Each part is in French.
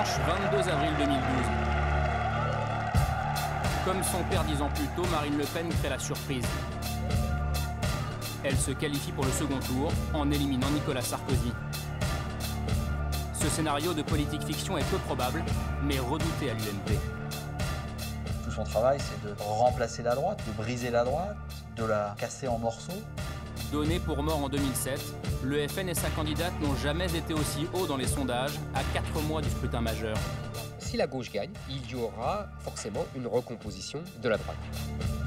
dimanche 22 avril 2012. Comme son père 10 ans plus tôt, Marine Le Pen crée la surprise. Elle se qualifie pour le second tour en éliminant Nicolas Sarkozy. Ce scénario de politique fiction est peu probable, mais redouté à l'UMP. Tout son travail, c'est de remplacer la droite, de briser la droite, de la casser en morceaux. Donné pour mort en 2007, le FN et sa candidate n'ont jamais été aussi hauts dans les sondages à 4 mois du scrutin majeur. Si la gauche gagne, il y aura forcément une recomposition de la droite.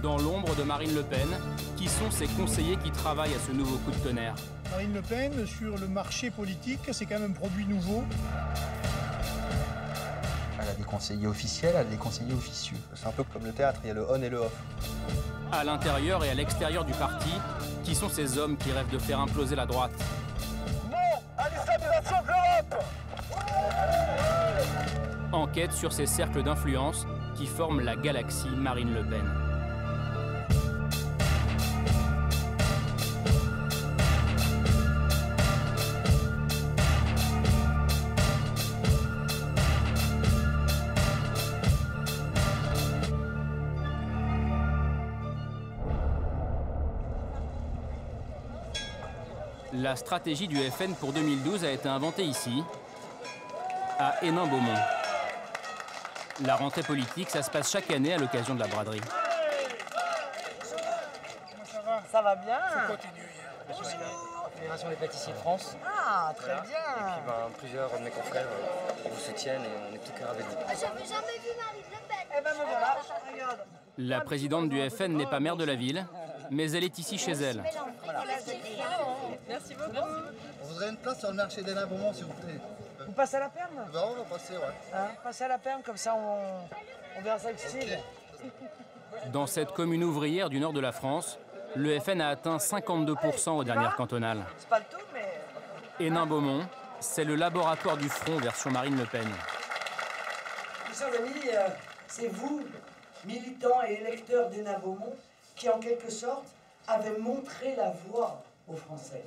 Dans l'ombre de Marine Le Pen, qui sont ses conseillers qui travaillent à ce nouveau coup de tonnerre? Marine Le Pen, sur le marché politique, c'est quand même un produit nouveau. Elle a des conseillers officiels, elle a des conseillers officieux. C'est un peu comme le théâtre, il y a le on et le off. À l'intérieur et à l'extérieur du parti, qui sont ces hommes qui rêvent de faire imploser la droite? Non à l'islamisation de l'Europe! Enquête sur ces cercles d'influence qui forment la galaxie Marine Le Pen. La stratégie du FN pour 2012 a été inventée ici, à Hénin-Beaumont. La rentrée politique, ça se passe chaque année à l'occasion de la braderie. Comment ça va? Ça va bien. C'est quoi tes nuits? Bonjour. Fédération des pâtissiers de France. Ah, très bien. Et puis plusieurs de mes confrères vous soutiennent et on est tout cœur avec vous. J'avais jamais vu Marine Le Pen. Eh ben me voilà, regarde. La présidente du FN n'est pas maire de la ville, mais elle est ici chez elle. Merci beaucoup. On voudrait une place sur le marché d'Hénin-Beaumont, s'il vous plaît. Vous passez à la perme? Ben, on va passer, ouais. Hein, passez à la perme, comme ça on verra ça avec style. Dans cette commune ouvrière du nord de la France, le FN a atteint 52% aux dernières cantonales. C'est pas le tout, mais... Hénin-Beaumont, c'est le laboratoire du front version Marine Le Pen. Mes chers amis, c'est vous, militants et électeurs d'Hénin-Beaumont, qui en quelque sorte avez montré la voie aux Français.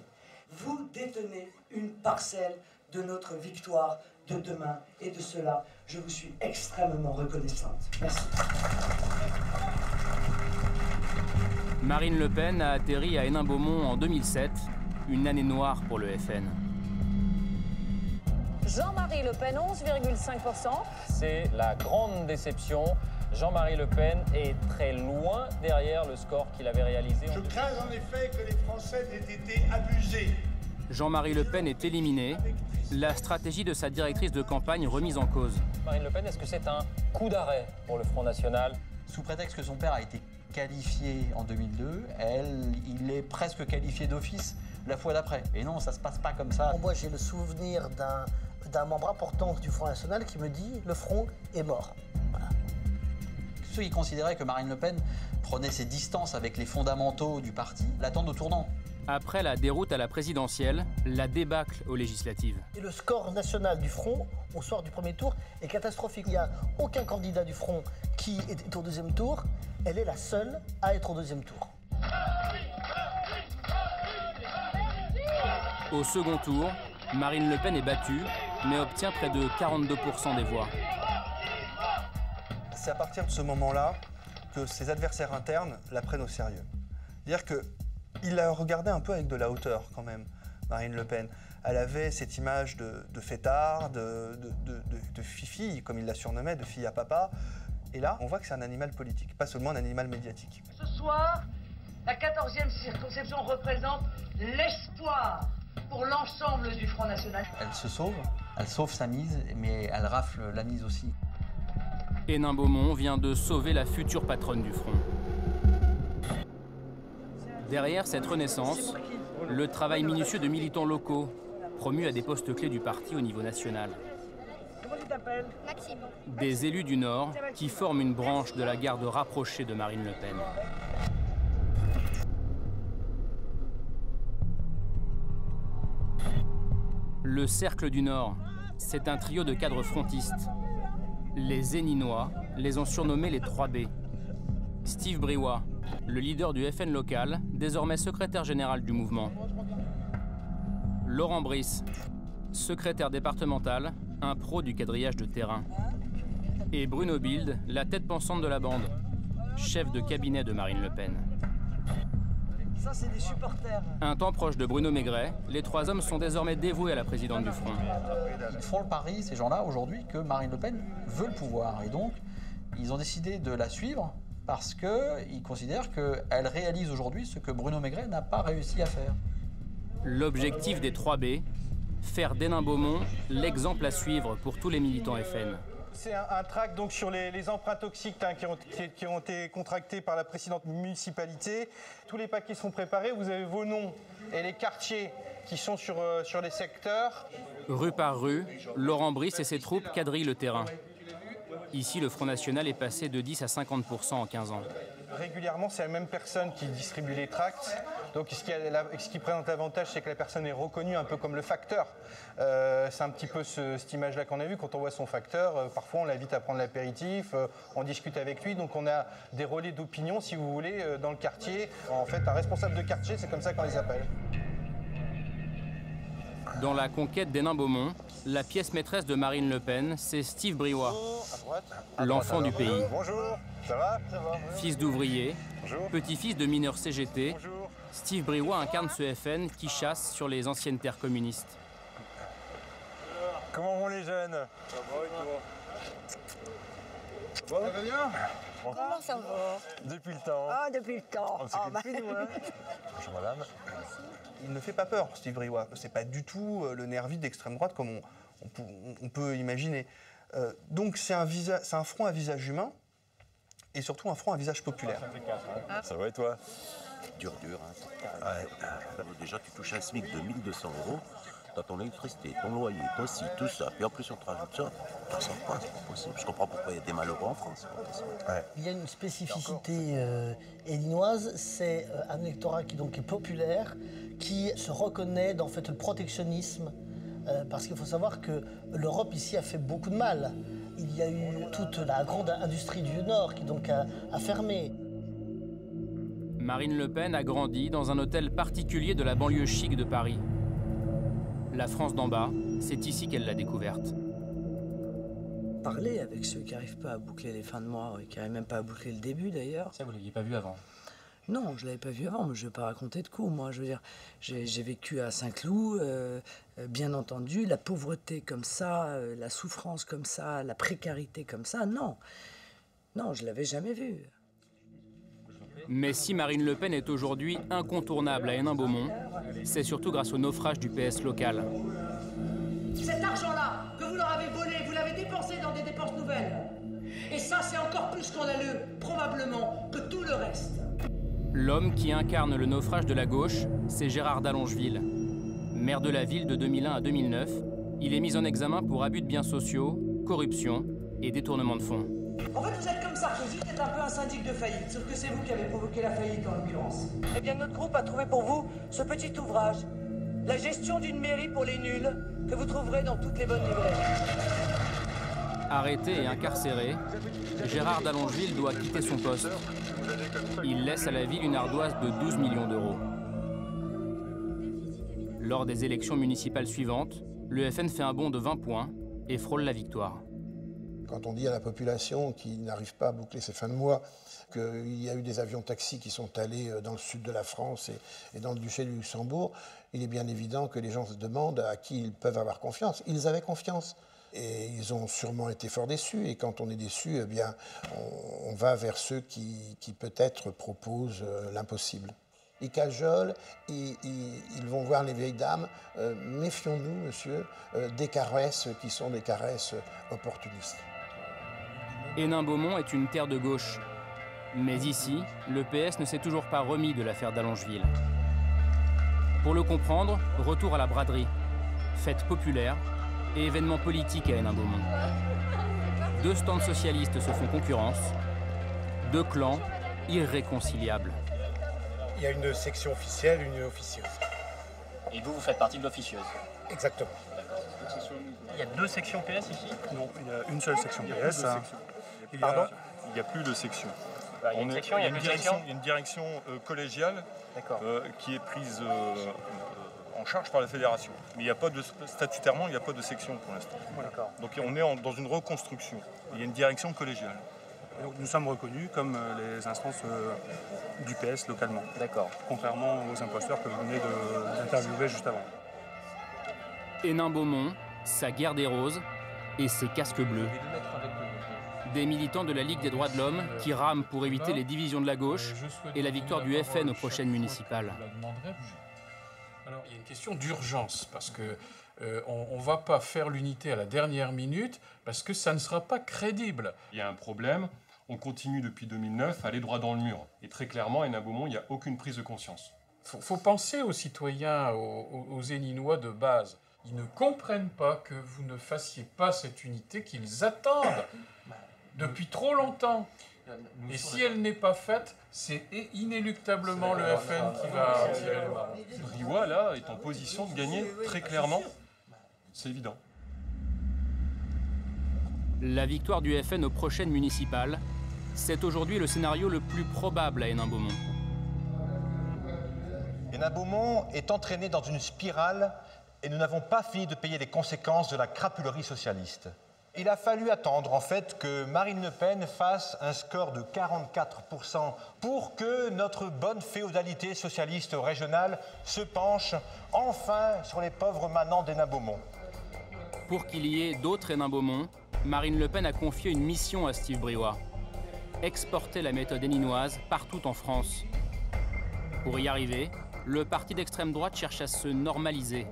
Vous détenez une parcelle de notre victoire de demain, et de cela, je vous suis extrêmement reconnaissante. Merci. Marine Le Pen a atterri à Hénin-Beaumont en 2007, une année noire pour le FN. Jean-Marie Le Pen, 11,5%. C'est la grande déception. Jean-Marie Le Pen est très loin derrière le score qu'il avait réalisé. Je crains en effet que les Français aient été abusés. Jean-Marie Le Pen est éliminé, la stratégie de sa directrice de campagne remise en cause. Marine Le Pen, est-ce que c'est un coup d'arrêt pour le Front National? Sous prétexte que son père a été qualifié en 2002, il est presque qualifié d'office la fois d'après. Et non, ça se passe pas comme ça. Moi, j'ai le souvenir d'un membre important du Front National qui me dit « le Front est mort ». Voilà. Ceux qui considéraient que Marine Le Pen prenait ses distances avec les fondamentaux du parti l'attendent au tournant. Après la déroute à la présidentielle, la débâcle aux législatives. Et le score national du Front au soir du premier tour est catastrophique. Il n'y a aucun candidat du Front qui est au deuxième tour. Elle est la seule à être au deuxième tour. Au second tour, Marine Le Pen est battue, mais obtient près de 42% des voix. C'est à partir de ce moment-là que ses adversaires internes la prennent au sérieux. C'est-à-dire qu'il la regardait un peu avec de la hauteur quand même, Marine Le Pen. Elle avait cette image de fêtard, de fifi, comme il la surnommait, de fille à papa. Et là, on voit que c'est un animal politique, pas seulement un animal médiatique. Ce soir, la 14e circonscription représente l'espoir pour l'ensemble du Front National. Elle sauve sa mise, mais elle rafle la mise aussi. Hénin-Beaumont vient de sauver la future patronne du Front. Derrière cette renaissance, le travail minutieux de militants locaux, promus à des postes clés du parti au niveau national. Comment tu t'appelles? Maxime. Des élus du Nord qui forment une branche de la garde rapprochée de Marine Le Pen. Le Cercle du Nord, c'est un trio de cadres frontistes. Les Héninois les ont surnommés les 3B. Steve Briouat, le leader du FN local, désormais secrétaire général du mouvement. Laurent Brice, secrétaire départemental, un pro du quadrillage de terrain. Et Bruno Bild, la tête pensante de la bande, chef de cabinet de Marine Le Pen. Ça, c'est des supporters. Un temps proche de Bruno Maigret, les trois hommes sont désormais dévoués à la présidente du Front. Ils font le pari, ces gens-là, aujourd'hui, que Marine Le Pen veut le pouvoir. Et donc, ils ont décidé de la suivre parce qu'ils considèrent qu'elle réalise aujourd'hui ce que Bruno Maigret n'a pas réussi à faire. L'objectif des 3B, faire d'Hénin-Beaumont l'exemple à suivre pour tous les militants FN. C'est un tract donc sur les emprunts toxiques qui ont été contractés par la précédente municipalité. Tous les paquets sont préparés, vous avez vos noms et les quartiers qui sont sur les secteurs. Rue par rue, Laurent Brice et ses troupes quadrillent le terrain. Ici, le Front National est passé de 10 à 50% en 15 ans. Régulièrement, c'est la même personne qui distribue les tracts. Donc, ce qui présente l'avantage, c'est que la personne est reconnue un peu comme le facteur. C'est un petit peu cette image-là qu'on a vue. Quand on voit son facteur, parfois on l'invite à prendre l'apéritif, on discute avec lui. Donc, on a des relais d'opinion, si vous voulez, dans le quartier. En fait, un responsable de quartier, c'est comme ça qu'on les appelle. Dans la conquête d'Hénin-Beaumont, la pièce maîtresse de Marine Le Pen, c'est Steve Briouat, l'enfant du pays. Bonjour, ça va? Fils d'ouvrier, petit-fils de mineur CGT, Steve Briouat incarne ce FN qui chasse sur les anciennes terres communistes. Comment vont les jeunes? Ça va bien? Comment ça va? Depuis le temps. Ah, depuis le temps. On s'occupe plus, nous, hein? Bonjour, madame. Il ne fait pas peur, Steve Briouat. C'est pas du tout le nervi d'extrême droite comme on peut imaginer. Donc c'est un front à visage humain et surtout un front à visage populaire. Ça va et toi? Dur, hein. Ouais. Déjà, tu touches un SMIC de 1 200 €. T'as ton électricité, ton loyer, ton ci, tout ça. Puis en plus, on te rajoute ça. Ça sent pas, c'est pas possible. Je comprends pourquoi il y a des malheureux en France. C'est pas possible. Ouais. Il y a une spécificité héninoise, c'est un électorat qui donc est populaire, qui se reconnaît dans en fait, le protectionnisme, parce qu'il faut savoir que l'Europe ici a fait beaucoup de mal. Il y a eu toute la grande industrie du Nord qui donc a fermé. Marine Le Pen a grandi dans un hôtel particulier de la banlieue chic de Paris. La France d'en bas, c'est ici qu'elle l'a découverte. Parler avec ceux qui n'arrivent pas à boucler les fins de mois, et qui n'arrivent même pas à boucler le début d'ailleurs. Ça, vous ne l'aviez pas vu avant? Non, je ne l'avais pas vu avant, mais je ne vais pas raconter de coups. Moi, je veux dire, j'ai vécu à Saint-Cloud, bien entendu, la pauvreté comme ça, la souffrance comme ça, la précarité comme ça, non. Non, je ne l'avais jamais vu. Mais si Marine Le Pen est aujourd'hui incontournable à Hénin-Beaumont, c'est surtout grâce au naufrage du PS local. Cet argent-là que vous leur avez volé, vous l'avez dépensé dans des dépenses nouvelles. Et ça, c'est encore plus scandaleux, probablement, que tout le reste. L'homme qui incarne le naufrage de la gauche, c'est Gérard Dallongeville. Maire de la ville de 2001 à 2009, il est mis en examen pour abus de biens sociaux, corruption et détournement de fonds. En fait, vous êtes comme Sarkozy, qui est un peu un syndic de faillite, sauf que c'est vous qui avez provoqué la faillite en l'occurrence. Eh bien, notre groupe a trouvé pour vous ce petit ouvrage, La gestion d'une mairie pour les nuls, que vous trouverez dans toutes les bonnes librairies. Arrêté et incarcéré, Gérard Dallongeville doit quitter son poste. Il laisse à la ville une ardoise de 12 millions d'euros. Lors des élections municipales suivantes, le FN fait un bond de 20 points et frôle la victoire. Quand on dit à la population qui n'arrive pas à boucler ses fins de mois qu'il y a eu des avions taxis qui sont allés dans le sud de la France et dans le duché du Luxembourg, il est bien évident que les gens se demandent à qui ils peuvent avoir confiance. Ils avaient confiance et ils ont sûrement été fort déçus. Et quand on est déçu, eh bien, on va vers ceux qui peut-être proposent l'impossible. Ils cajolent, ils vont voir les vieilles dames. Méfions-nous, monsieur, des caresses qui sont des caresses opportunistes. Hénin-Beaumont est une terre de gauche. Mais ici, le PS ne s'est toujours pas remis de l'affaire Dallongeville. Pour le comprendre, retour à la braderie. Fête populaire et événements politiques à Hénin-Beaumont. Deux stands socialistes se font concurrence. Deux clans irréconciliables. Il y a une section officielle, une officieuse. Et vous, vous faites partie de l'officieuse? Exactement. Il y a deux sections PS ici? Non, il y a une seule section PS. Pardon? Il n'y a plus de section. Il y a une section, il y a plus de section? Il y a une direction collégiale qui est prise en charge par la fédération. Mais il n'y a pas de, statutairement, il n'y a pas de section pour l'instant. Donc on est dans une reconstruction. Il y a une direction collégiale. Et donc nous sommes reconnus comme les instances du PS localement. D'accord. Contrairement aux imposteurs que vous venez d'interviewer juste avant. Hénin-Beaumont, sa guerre des roses et ses casques bleus. Des militants de la Ligue des droits de l'homme qui rament pour éviter les divisions de la gauche et la victoire du FN aux prochaines municipales. Alors, il y a une question d'urgence, parce que on ne va pas faire l'unité à la dernière minute, parce que ça ne sera pas crédible. Il y a un problème, on continue depuis 2009 à aller droit dans le mur. Et très clairement, à Hénin-Beaumont, il n'y a aucune prise de conscience. Il faut penser aux citoyens, aux Héninois de base. Ils ne comprennent pas que vous ne fassiez pas cette unité qu'ils attendent depuis trop longtemps. Et si elle n'est pas faite, c'est inéluctablement le FN qui va tirer le ballon. Briouat, là, est en position de gagner très clairement. C'est évident. La victoire du FN aux prochaines municipales, c'est aujourd'hui le scénario le plus probable à Hénin-Beaumont. Hénin-Beaumont est entraîné dans une spirale et nous n'avons pas fini de payer les conséquences de la crapulerie socialiste. Il a fallu attendre, en fait, que Marine Le Pen fasse un score de 44% pour que notre bonne féodalité socialiste régionale se penche enfin sur les pauvres manants d'Hénin-Beaumont. Pour qu'il y ait d'autres Hénin-Beaumont, Marine Le Pen a confié une mission à Steve Briouat. Exporter la méthode héninoise partout en France. Pour y arriver, le parti d'extrême droite cherche à se normaliser.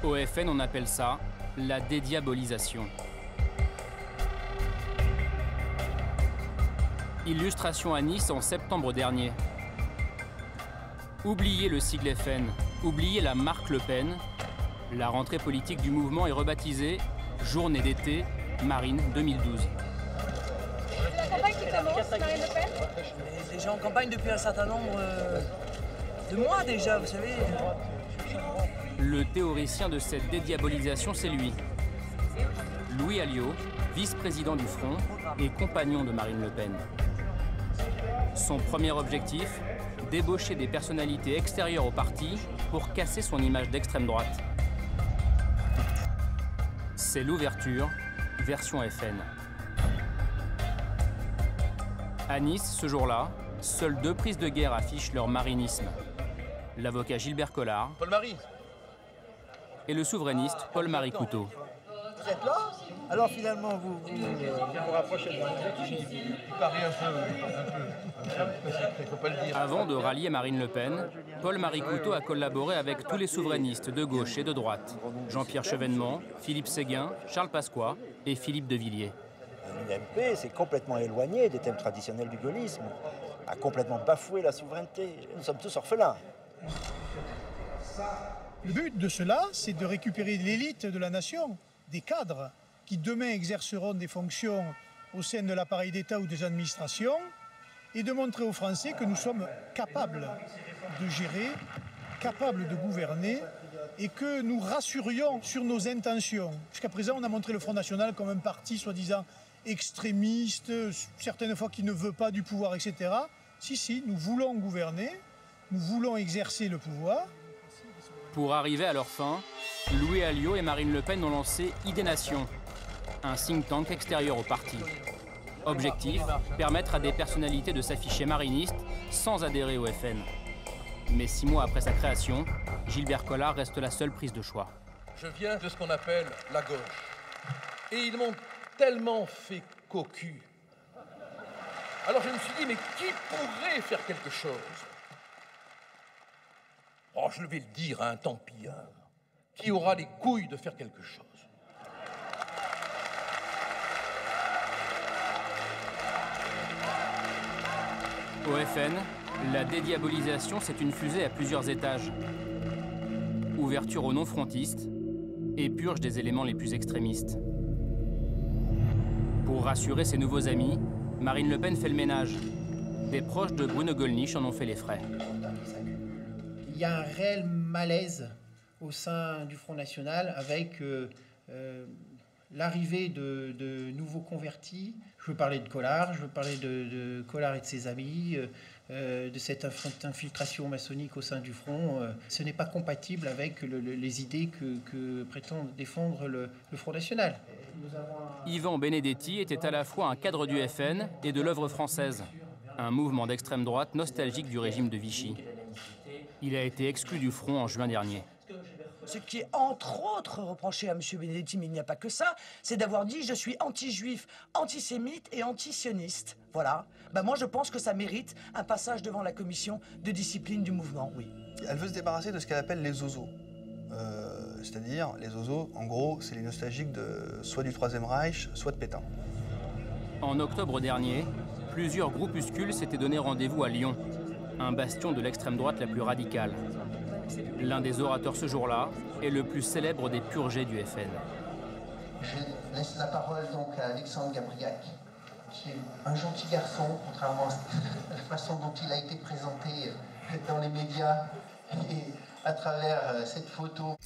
Au FN, on appelle ça la dédiabolisation. Illustration à Nice en septembre dernier. Oubliez le sigle FN, oubliez la marque Le Pen. La rentrée politique du mouvement est rebaptisée Journée d'été Marine 2012. La campagne qui commence, Marine Le Pen? On est déjà en campagne depuis un certain nombre de mois déjà, vous savez. Le théoricien de cette dédiabolisation, c'est lui. Louis Alliot, vice-président du Front et compagnon de Marine Le Pen. Son premier objectif, débaucher des personnalités extérieures au parti pour casser son image d'extrême droite. C'est l'ouverture, version FN. À Nice, ce jour-là, seules 2 prises de guerre affichent leur marinisme. L'avocat Gilbert Collard, Paul-Marie, et le souverainiste Paul-Marie Couteau. vous êtes là? Alors finalement, vous rapprochez de moi. Il paraît un peu il faut pas le dire. Avant de rallier Marine Le Pen, Paul-Marie Couteau a collaboré avec tous les souverainistes de gauche et de droite. Jean-Pierre Chevènement, Philippe Séguin, Charles Pasqua et Philippe de Villiers. L'UMP s'est complètement éloigné des thèmes traditionnels du gaullisme, a complètement bafoué la souveraineté. Nous sommes tous orphelins. Le but de cela, c'est de récupérer l'élite de la nation, des cadres qui demain exerceront des fonctions au sein de l'appareil d'État ou des administrations, et de montrer aux Français que nous sommes capables de gérer, capables de gouverner, et que nous rassurions sur nos intentions. Jusqu'à présent, on a montré le Front National comme un parti soi-disant extrémiste, certaines fois qui ne veut pas du pouvoir, etc. Si, nous voulons gouverner, nous voulons exercer le pouvoir. Pour arriver à leur fin, Louis Alliot et Marine Le Pen ont lancé Idée-Nation, un think tank extérieur au parti. Objectif, permettre à des personnalités de s'afficher marinistes sans adhérer au FN. Mais 6 mois après sa création, Gilbert Collard reste la seule prise de choix. Je viens de ce qu'on appelle la gauche. Et ils m'ont tellement fait cocu. Alors je me suis dit, mais qui pourrait faire quelque chose? Oh, je vais le dire, hein, tant pis. Hein. Qui aura les couilles de faire quelque chose? Au FN, la dédiabolisation, c'est une fusée à plusieurs étages. Ouverture aux non-frontistes et purge des éléments les plus extrémistes. Pour rassurer ses nouveaux amis, Marine Le Pen fait le ménage. Des proches de Bruno Gollnisch en ont fait les frais. Il y a un réel malaise au sein du Front National avec l'arrivée de nouveaux convertis. Je veux parler de Collard, je veux parler de Collard et de ses amis, de cette infiltration maçonnique au sein du Front. Ce n'est pas compatible avec les idées que prétend défendre le Front National. Yvan Benedetti était à la fois un cadre du FN et de l'œuvre française, un mouvement d'extrême droite nostalgique du régime de Vichy. Il a été exclu du Front en juin dernier. Ce qui est entre autres reproché à M. Benedetti, mais il n'y a pas que ça, c'est d'avoir dit « je suis anti-juif, antisémite et anti-sioniste ». Voilà. Moi, je pense que ça mérite un passage devant la commission de discipline du mouvement, oui. Elle veut se débarrasser de ce qu'elle appelle les zozos. C'est-à-dire, les zozos, en gros, c'est les nostalgiques soit du Troisième Reich, soit de Pétain. En octobre dernier, plusieurs groupuscules s'étaient donné rendez-vous à Lyon, un bastion de l'extrême droite la plus radicale. L'un des orateurs ce jour-là est le plus célèbre des purgés du FN. Je laisse la parole donc à Alexandre Gabriac, qui est un gentil garçon, contrairement à la façon dont il a été présenté dans les médias et à travers cette photo.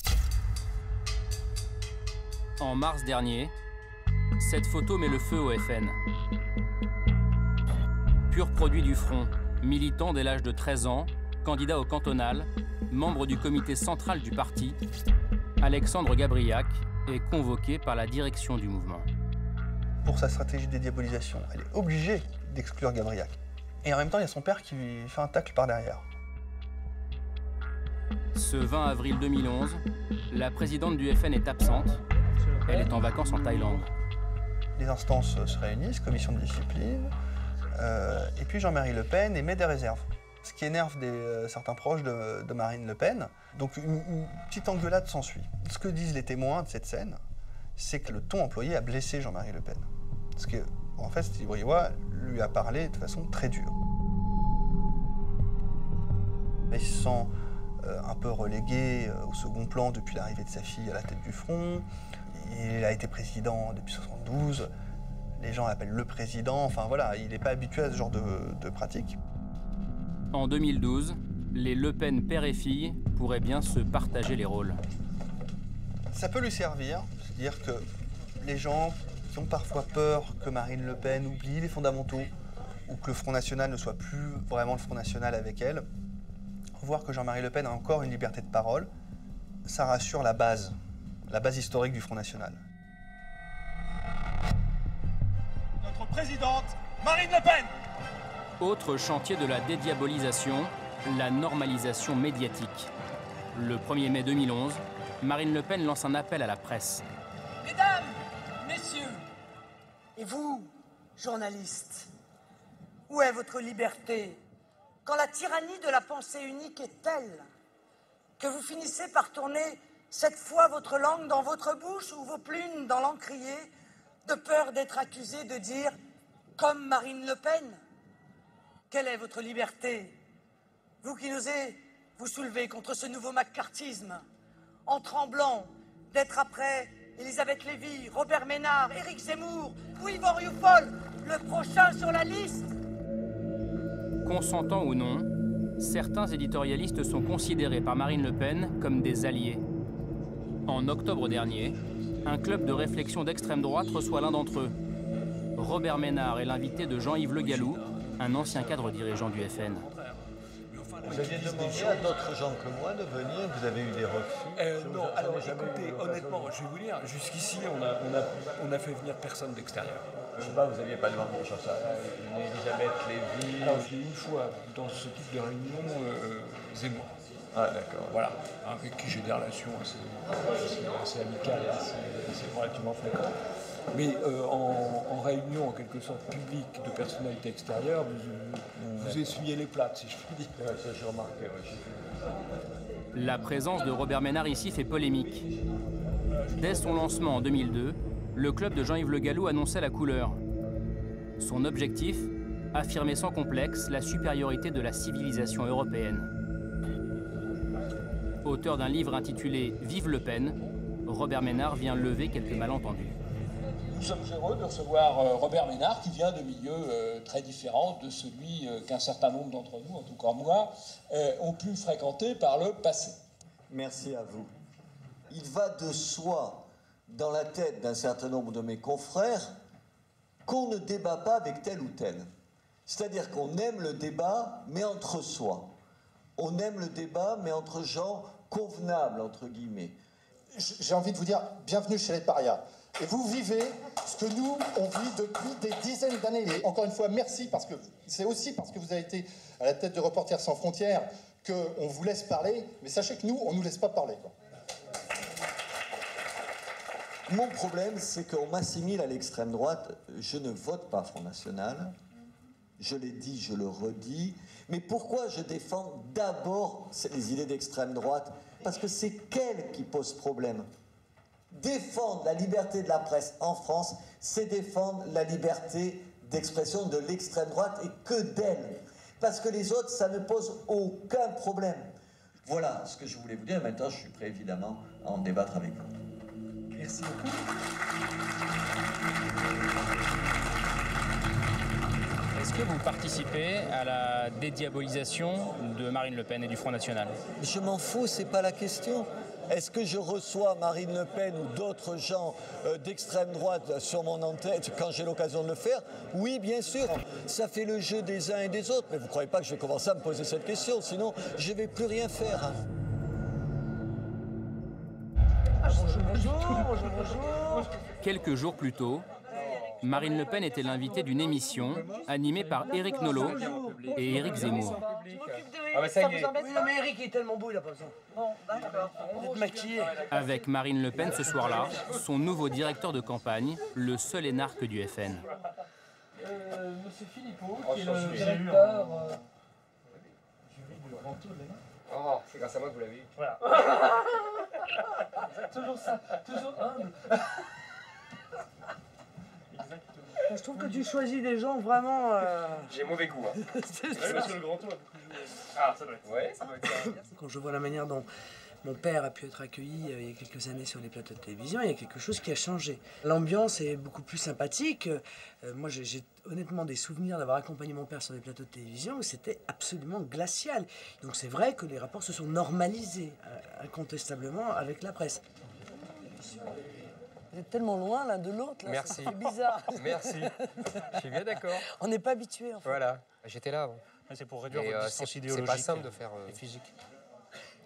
En mars dernier, cette photo met le feu au FN. Pur produit du Front, militant dès l'âge de 13 ans, candidat au cantonal, membre du comité central du parti, Alexandre Gabriac est convoqué par la direction du mouvement. Pour sa stratégie de dédiabolisation, elle est obligée d'exclure Gabriac. Et en même temps, il y a son père qui lui fait un tacle par derrière. Ce 20 avril 2011, la présidente du FN est absente. Elle est en vacances en Thaïlande. Les instances se réunissent, commission de discipline, et puis Jean-Marie Le Pen émet des réserves. Ce qui énerve certains proches de Marine Le Pen. Donc une petite engueulade s'ensuit. Ce que disent les témoins de cette scène, c'est que le ton employé a blessé Jean-Marie Le Pen. Parce que, en fait, Steve Briouat lui a parlé de façon très dure. Il se sent un peu relégué au second plan depuis l'arrivée de sa fille à la tête du Front. Il a été président depuis 1972. Les gens l'appellent le président. Enfin voilà, il n'est pas habitué à ce genre de pratique. En 2012, les Le Pen père et fille pourraient bien se partager les rôles. Ça peut lui servir, c'est-à-dire que les gens qui ont parfois peur que Marine Le Pen oublie les fondamentaux ou que le Front National ne soit plus vraiment le Front National avec elle, voir que Jean-Marie Le Pen a encore une liberté de parole, ça rassure la base historique du Front National. Notre présidente, Marine Le Pen! Autre chantier de la dédiabolisation, la normalisation médiatique. Le 1er mai 2011, Marine Le Pen lance un appel à la presse. Mesdames, messieurs, et vous, journalistes, où est votre liberté quand la tyrannie de la pensée unique est telle que vous finissez par tourner cette fois votre langue dans votre bouche ou vos plumes dans l'encrier de peur d'être accusé de dire « comme Marine Le Pen ». Quelle est votre liberté? Vous qui n'osez vous soulever contre ce nouveau maccarthisme, en tremblant d'être après Elisabeth Lévy, Robert Ménard, Éric Zemmour ou Yvan Rioufol, le prochain sur la liste. Consentant ou non, certains éditorialistes sont considérés par Marine Le Pen comme des alliés. En octobre dernier, un club de réflexion d'extrême droite reçoit l'un d'entre eux. Robert Ménard est l'invité de Jean-Yves Le Gallou, un ancien cadre dirigeant du FN. Vous aviez demandé à d'autres gens que moi de venir, vous avez eu des refus? Non, alors écoutez, honnêtement, je vais vous dire, jusqu'ici, on a fait venir personne d'extérieur. Je sais pas, vous n'aviez pas demandé ça. Elisabeth Lévy. Alors, j'ai eu une fois, dans ce type de réunion, Zemmour. Ah, d'accord. Voilà, avec qui j'ai des relations assez amicales, assez relativement fréquentes. Mais en réunion, en quelque sorte, publique de personnalités extérieures, vous essuyez les plates, si je puis dire. Ouais, ça, j'ai remarqué, ouais. La présence de Robert Ménard ici fait polémique. Dès son lancement en 2002, le club de Jean-Yves Le Gallou annonçait la couleur. Son objectif, affirmer sans complexe la supériorité de la civilisation européenne. Auteur d'un livre intitulé « Vive Le Pen », Robert Ménard vient lever quelques malentendus. Nous sommes heureux de recevoir Robert Ménard, qui vient de milieux très différents de celui qu'un certain nombre d'entre nous, en tout cas moi, ont pu fréquenter par le passé. Merci à vous. Il va de soi, dans la tête d'un certain nombre de mes confrères qu'on ne débat pas avec tel ou tel. C'est-à-dire qu'on aime le débat, mais entre soi. On aime le débat, mais entre gens convenables, entre guillemets. J'ai envie de vous dire, bienvenue chez les parias. Et vous vivez ce que nous, on vit depuis des dizaines d'années. Et encore une fois, merci, parce que c'est aussi parce que vous avez été à la tête de Reporters sans frontières qu'on vous laisse parler. Mais sachez que nous, on ne nous laisse pas parler, quoi. Mon problème, c'est qu'on m'assimile à l'extrême droite. Je ne vote pas Front National. Je l'ai dit, je le redis. Mais pourquoi je défends d'abord les idées d'extrême droite? Parce que c'est qu'elles qui posent problème. Défendre la liberté de la presse en France, c'est défendre la liberté d'expression de l'extrême droite et que d'elle. Parce que les autres, ça ne pose aucun problème. Voilà ce que je voulais vous dire. Maintenant, je suis prêt, évidemment, à en débattre avec vous. Merci beaucoup. Est-ce que vous participez à la dédiabolisation de Marine Le Pen et du Front National? Je m'en fous, c'est pas la question. Est-ce que je reçois Marine Le Pen ou d'autres gens d'extrême droite sur mon antenne quand j'ai l'occasion de le faire? Oui, bien sûr. Ça fait le jeu des uns et des autres. Mais vous ne croyez pas que je vais commencer à me poser cette question? Sinon, je ne vais plus rien faire. Hein. Bonjour. Quelques jours plus tôt, Marine Le Pen était l'invitée d'une émission animée par Éric Nolot et Éric Zemmour. Ah bah ça y est. Oui, non mais Eric il est tellement beau, il a pas besoin. Bon, d'accord. Vous êtes maquillé. Avec Marine Le Pen ce soir-là, son nouveau directeur de campagne, le seul énarque du FN. Monsieur Philippot, qui est le directeur du Grand Tour de l'année. Oh, c'est grâce à moi que vous l'avez eu. Voilà. Toujours ça, toujours humble. Je trouve que tu choisis des gens vraiment... J'ai mauvais goût. Hein. Ouais, parce que le Grand Tour a beaucoup joué. Ah, ça doit être. Ouais, ça doit être ça. Quand je vois la manière dont mon père a pu être accueilli il y a quelques années sur les plateaux de télévision, il y a quelque chose qui a changé. L'ambiance est beaucoup plus sympathique. Moi, j'ai honnêtement des souvenirs d'avoir accompagné mon père sur des plateaux de télévision où c'était absolument glacial. Donc c'est vrai que les rapports se sont normalisés incontestablement avec la presse. Vous êtes tellement loin l'un de l'autre, là, merci. C'est bizarre. Merci. Je suis bien d'accord. On n'est pas habitué, en fait. Voilà, j'étais là avant. C'est pour réduire votre distance idéologique. C'est pas simple de faire... Et physique.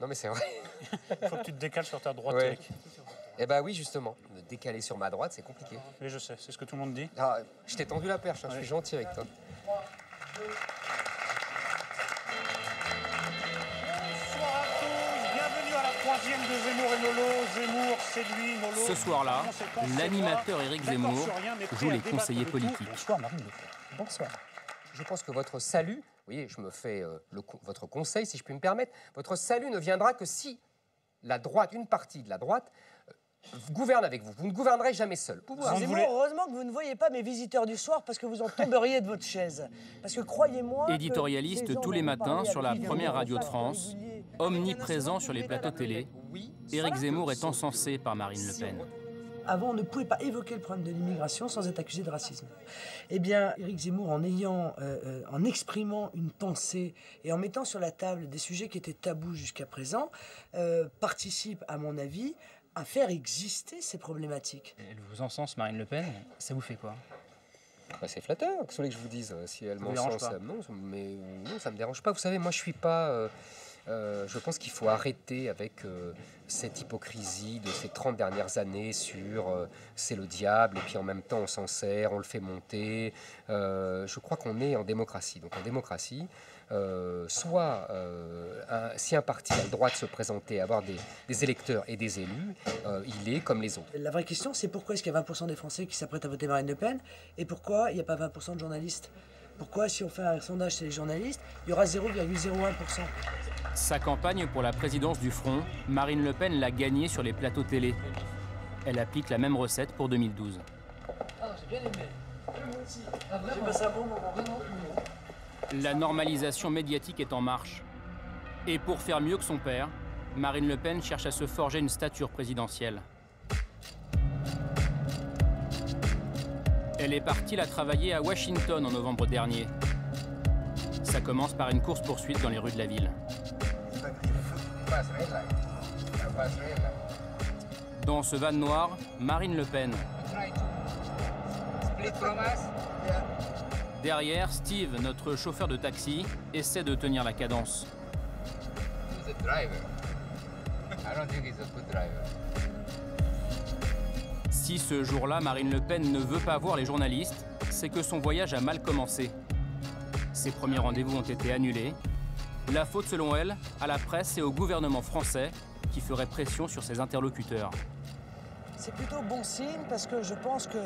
Non mais c'est vrai. Il faut que tu te décales sur ta droite, ouais. Eric. Eh ben oui, justement. Me décaler sur ma droite, c'est compliqué. Oui, je sais, c'est ce que tout le monde dit. Ah, je t'ai tendu la perche, hein, ouais. Je suis gentil avec toi. Troisième de Zemmour et Nolot. Zemmour, c'est lui, Nolot. Ce soir-là, l'animateur Éric Zemmour joue les conseillers politiques. Bonsoir, Marine Le Pen. Bonsoir. Je pense que votre salut, vous voyez, je me fais votre conseil, si je puis me permettre, votre salut ne viendra que si la droite, une partie de la droite, gouverne avec vous. Vous ne gouvernerez jamais seul. Zemmour, heureusement que vous ne voyez pas mes visiteurs du soir parce que vous en tomberiez de votre chaise. Parce que croyez-moi... Éditorialiste tous les matins sur la première radio de France, omniprésent sur les plateaux télé, Éric Zemmour est encensé par Marine Le Pen. Avant, on ne pouvait pas évoquer le problème de l'immigration sans être accusé de racisme. Eh bien, Éric Zemmour, en exprimant une pensée et en mettant sur la table des sujets qui étaient tabous jusqu'à présent, participe, à mon avis, à faire exister ces problématiques. Elle vous encense, Marine Le Pen, ça vous fait quoi? Bah, c'est flatteur, qu'est-ce que vous voulez que je vous dise? Si elle m'encense, non, mais non, ça me dérange pas. Vous savez, moi je suis pas... je pense qu'il faut arrêter avec cette hypocrisie de ces 30 dernières années sur c'est le diable et puis en même temps on s'en sert, on le fait monter. Je crois qu'on est en démocratie. Donc en démocratie, si un parti a le droit de se présenter, avoir des électeurs et des élus, il est comme les autres. La vraie question, c'est pourquoi est-ce qu'il y a 20% des Français qui s'apprêtent à voter Marine Le Pen et pourquoi il n'y a pas 20% de journalistes? Pourquoi, si on fait un sondage chez les journalistes, il y aura 0,01%? Sa campagne pour la présidence du Front, Marine Le Pen l'a gagnée sur les plateaux télé. Elle applique la même recette pour 2012. Ah, j'ai bien aimé. J'ai passé un bon moment, vraiment. La normalisation médiatique est en marche. Et pour faire mieux que son père, Marine Le Pen cherche à se forger une stature présidentielle. Elle est partie la travailler à Washington en novembre dernier. Ça commence par une course-poursuite dans les rues de la ville. Dans ce van noir, Marine Le Pen. Derrière, Steve, notre chauffeur de taxi, essaie de tenir la cadence. Si ce jour-là, Marine Le Pen ne veut pas voir les journalistes, c'est que son voyage a mal commencé. Ses premiers rendez-vous ont été annulés. La faute, selon elle, à la presse et au gouvernement français qui ferait pression sur ses interlocuteurs. C'est plutôt bon signe parce que je pense que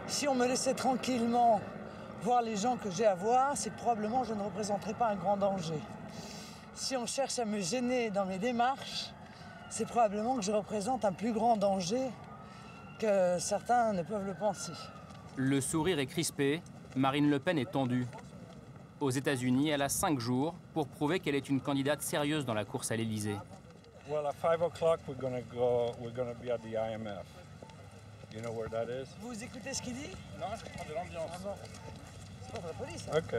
si on me laissait tranquillement voir les gens que j'ai à voir, c'est que probablement je ne représenterais pas un grand danger. Si on cherche à me gêner dans mes démarches, c'est probablement que je représente un plus grand danger que certains ne peuvent le penser. Le sourire est crispé, Marine Le Pen est tendue. Aux États-Unis, elle a 5 jours pour prouver qu'elle est une candidate sérieuse dans la course à l'Élysée. Well, at 5 o'clock, we're gonna be at the IMF. You know where that is? Vous écoutez ce qu'il dit? Non, je prends de l'ambiance. Ah bon. C'est pas pour la police, hein? Ok.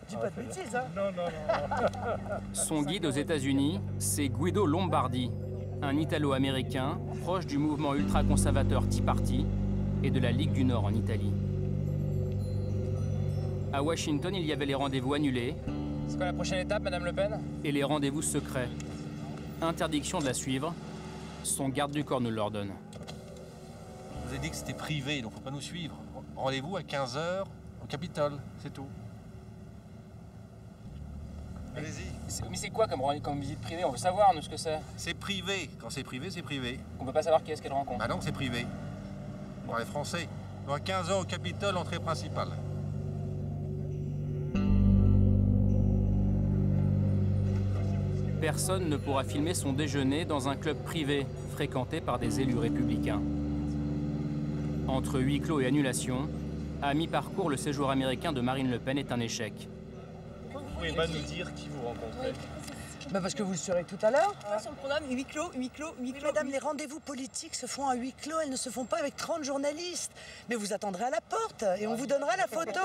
Dis pas de bêtises, hein? Non, non, non. Son guide aux États-Unis, c'est Guido Lombardi, un Italo-américain proche du mouvement ultra-conservateur Tea Party et de la Ligue du Nord en Italie. À Washington, il y avait les rendez-vous annulés. C'est quoi la prochaine étape, Madame Le Pen? Et les rendez-vous secrets. Interdiction de la suivre. Son garde du corps nous l'ordonne. Je vous ai dit que c'était privé, donc faut pas nous suivre. Rendez-vous à 15 h au Capitole, c'est tout. Allez-y. Mais c'est quoi comme visite privée? On veut savoir, nous, ce que c'est. C'est privé. Quand c'est privé, c'est privé. On peut pas savoir qui est-ce qu'elle rencontre. Bah non, c'est privé. Pour les Français. Donc à 15 h au Capitole, entrée principale. Personne ne pourra filmer son déjeuner dans un club privé fréquenté par des élus républicains. Entre huis clos et annulation, à mi-parcours, le séjour américain de Marine Le Pen est un échec. Vous pouvez pas nous dire qui vous rencontrez? Bah parce que vous le saurez tout à l'heure. Sur le programme, huis clos. Madame, les rendez-vous politiques se font à huis clos, elles ne se font pas avec 30 journalistes. Mais vous attendrez à la porte et on vous donnera la photo.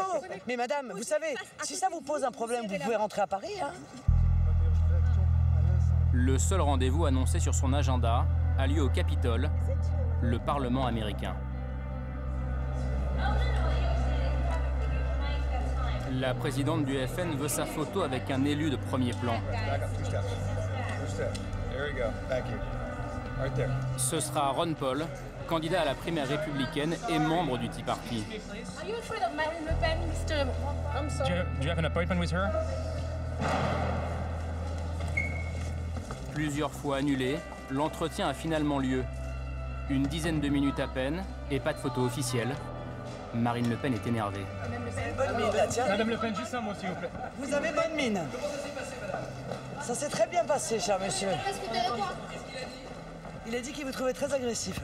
Mais madame, vous savez, si ça vous pose un problème, vous pouvez rentrer à Paris, hein. Le seul rendez-vous annoncé sur son agenda a lieu au Capitole, le Parlement américain. La présidente du FN veut sa photo avec un élu de premier plan. Ce sera Ron Paul, candidat à la primaire républicaine et membre du Tea Party. Are you afraid of Marine Le Pen, Mr. Thompson? Do you have an appointment with her? Plusieurs fois annulé, l'entretien a finalement lieu. Une dizaine de minutes à peine et pas de photo officielle. Marine Le Pen est énervée. Bonne mine, là, tiens. Madame Le Pen, juste un mot, s'il vous plaît. Vous avez bonne mine. Ça s'est très bien passé, cher monsieur. Il a dit qu'il vous trouvait très agressif.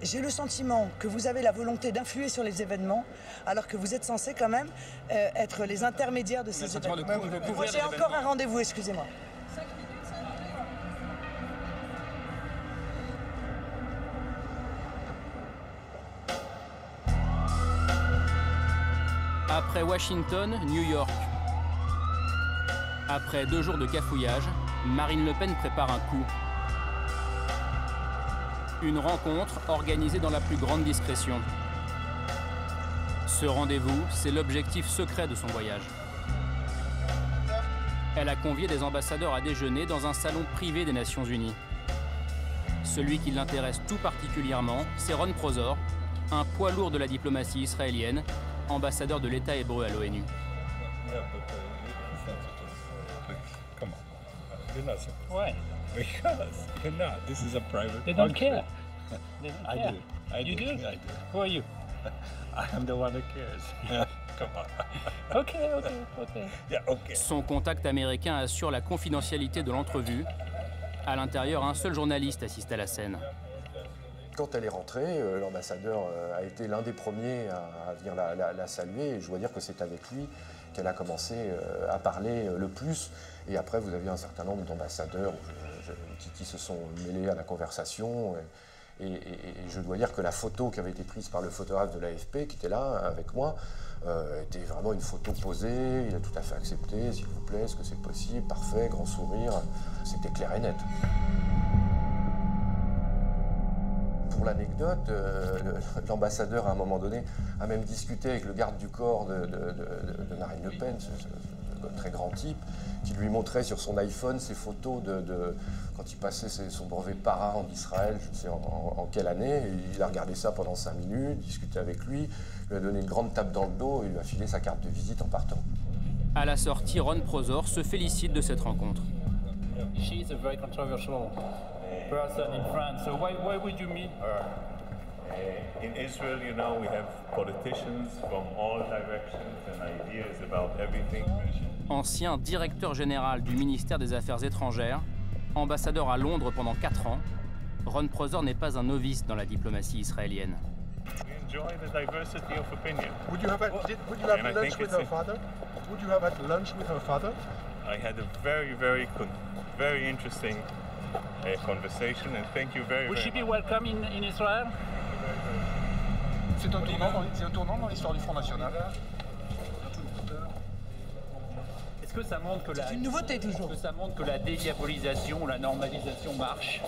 J'ai le sentiment que vous avez la volonté d'influer sur les événements, alors que vous êtes censé quand même être les intermédiaires de ces événements. J'ai encore un rendez-vous, excusez-moi. Après Washington, New York. Après 2 jours de cafouillage, Marine Le Pen prépare un coup. Une rencontre organisée dans la plus grande discrétion. Ce rendez-vous, c'est l'objectif secret de son voyage. Elle a convié des ambassadeurs à déjeuner dans un salon privé des Nations Unies. Celui qui l'intéresse tout particulièrement, c'est Ron Prosor, un poids lourd de la diplomatie israélienne, ambassadeur de l'État hébreu à l'ONU. Come on. You're not supposed to. Why? Because you're not. This is a private. They don't function. care. They don't I care. do. I You do? I do. Who are you? I am the one who cares. Come on. Okay. Yeah, okay. Son contact américain assure la confidentialité de l'entrevue. À l'intérieur, un seul journaliste assiste à la scène. Quand elle est rentrée, l'ambassadeur a été l'un des premiers à venir la saluer. Et je dois dire que c'est avec lui qu'elle a commencé à parler le plus. Et après, vous aviez un certain nombre d'ambassadeurs qui se sont mêlés à la conversation. Et je dois dire que la photo qui avait été prise par le photographe de l'AFP, qui était là avec moi, était vraiment une photo posée. Il a tout à fait accepté, s'il vous plaît, est-ce que c'est possible? Parfait, grand sourire. C'était clair et net. pour l'anecdote, l'ambassadeur, à un moment donné, a même discuté avec le garde du corps de Marine Le Pen, ce très grand type, qui lui montrait sur son iPhone ses photos quand il passait son brevet para en Israël, je ne sais en quelle année. Et il a regardé ça pendant 5 minutes, discuté avec lui, lui a donné une grande tape dans le dos et lui a filé sa carte de visite en partant. À la sortie, Ron Prosor se félicite de cette rencontre. She's a very controversial person in France, so why would you meet her? In Israel, you know, we have politicians from all directions and ideas about everything. Ancien directeur général du ministère des Affaires étrangères, ambassadeur à Londres pendant 4 ans, Ron Prosor n'est pas un novice dans la diplomatie israélienne. We enjoy the diversity of opinion. Would you have lunch with her father? Would you have had lunch with her father? I had a very interesting conversation, and thank you very Would much. she be welcome in Israel? C'est un tournant dans l'histoire du Front National. Est-ce que ça montre que une nouveauté toujours. Est-ce que ça montre que la dédiabolisation, la normalisation marche?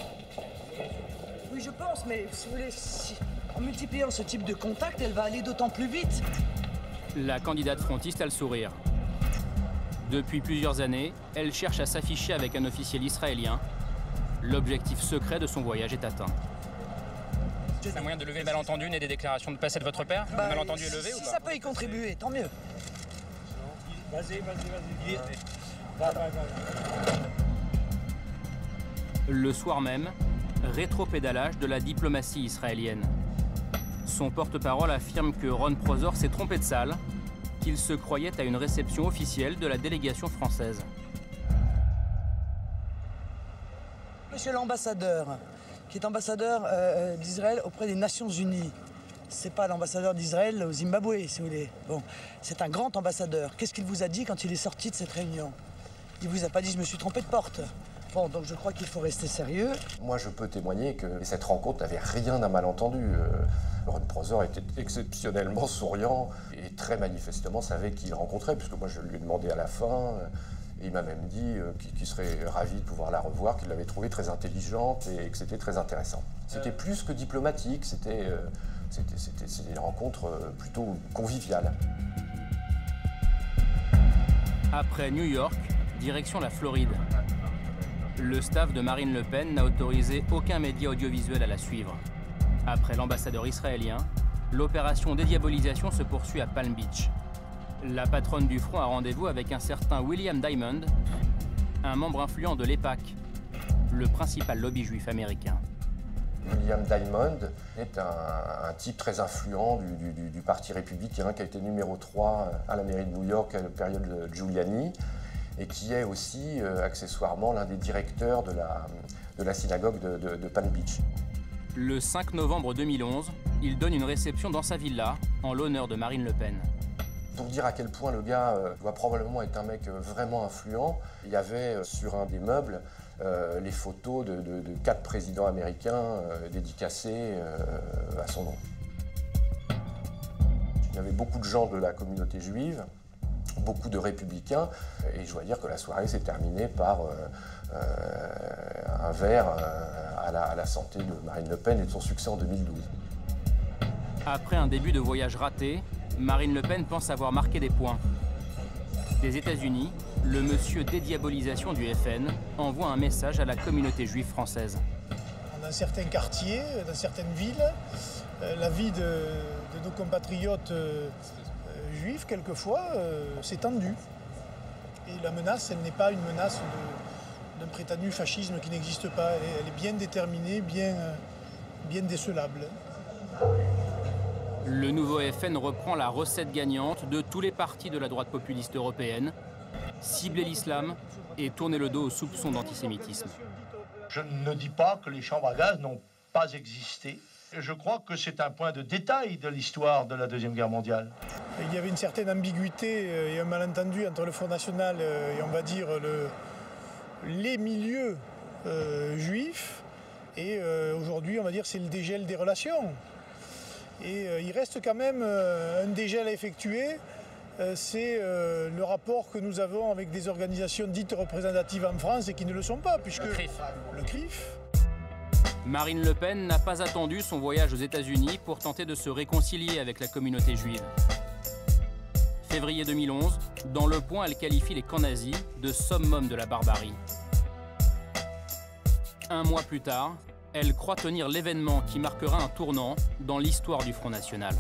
Oui, je pense, mais si vous voulez, en multipliant ce type de contact, elle va aller d'autant plus vite. La candidate frontiste a le sourire. Depuis plusieurs années, elle cherche à s'afficher avec un officiel israélien. L'objectif secret de son voyage est atteint. C'est un moyen de lever le malentendu né des déclarations de passé de votre père? Le malentendu est levé ou pas? Si ça peut y contribuer, tant mieux. Vas-y. Le soir même, rétropédalage de la diplomatie israélienne. Son porte-parole affirme que Ron Prosor s'est trompé de salle, qu'il se croyait à une réception officielle de la délégation française. Monsieur l'ambassadeur, qui est ambassadeur d'Israël auprès des Nations Unies. C'est pas l'ambassadeur d'Israël au Zimbabwe, si vous voulez. Bon, c'est un grand ambassadeur. Qu'est-ce qu'il vous a dit quand il est sorti de cette réunion? Il vous a pas dit « je me suis trompé de porte ». Bon, donc je crois qu'il faut rester sérieux. Moi, je peux témoigner que cette rencontre n'avait rien d'un malentendu. Ron Prosor était exceptionnellement souriant et très manifestement savait qui il rencontrait, puisque moi, je lui ai demandé à la fin. Et il m'a même dit qu'il serait ravi de pouvoir la revoir, qu'il l'avait trouvée très intelligente et que c'était très intéressant. C'était plus que diplomatique, c'était une rencontre plutôt conviviale. Après New York, direction la Floride. Le staff de Marine Le Pen n'a autorisé aucun média audiovisuel à la suivre. Après l'ambassadeur israélien, l'opération dédiabolisation se poursuit à Palm Beach. La patronne du front a rendez-vous avec un certain William Diamond, un membre influent de l'EPAC, le principal lobby juif américain. William Diamond est un type très influent du parti républicain qui a été numéro 3 à la mairie de New York à la période de Giuliani et qui est aussi accessoirement l'un des directeurs de la synagogue de Palm Beach. Le 5 novembre 2011, il donne une réception dans sa villa en l'honneur de Marine Le Pen. Pour dire à quel point le gars doit probablement être un mec vraiment influent, il y avait sur un des meubles les photos de 4 présidents américains dédicacés à son nom. Il y avait beaucoup de gens de la communauté juive, beaucoup de républicains, et je dois dire que la soirée s'est terminée par un verre à la santé de Marine Le Pen et de son succès en 2012. Après un début de voyage raté, Marine Le Pen pense avoir marqué des points. Des États-Unis, le monsieur dédiabolisation du FN envoie un message à la communauté juive française. Dans certains quartiers, dans certaines villes, la vie de nos compatriotes juifs, quelquefois, s'est tendue. Et la menace, elle n'est pas une menace d'un prétendu fascisme qui n'existe pas. Elle est bien déterminée, bien décelable. Le nouveau FN reprend la recette gagnante de tous les partis de la droite populiste européenne, cibler l'islam et tourner le dos aux soupçons d'antisémitisme. Je ne dis pas que les chambres à gaz n'ont pas existé. Je crois que c'est un point de détail de l'histoire de la Deuxième Guerre mondiale. Il y avait une certaine ambiguïté et un malentendu entre le Front National et, on va dire, les milieux juifs. Et aujourd'hui, on va dire, c'est le dégel des relations. Et il reste quand même un dégel à effectuer, c'est le rapport que nous avons avec des organisations dites représentatives en France et qui ne le sont pas, puisque le CRIF. Le CRIF. Marine Le Pen n'a pas attendu son voyage aux États-Unis pour tenter de se réconcilier avec la communauté juive. Février 2011, dans Le Point, elle qualifie les camps nazis de summum de la barbarie. Un mois plus tard, elle croit tenir l'événement qui marquera un tournant dans l'histoire du Front National.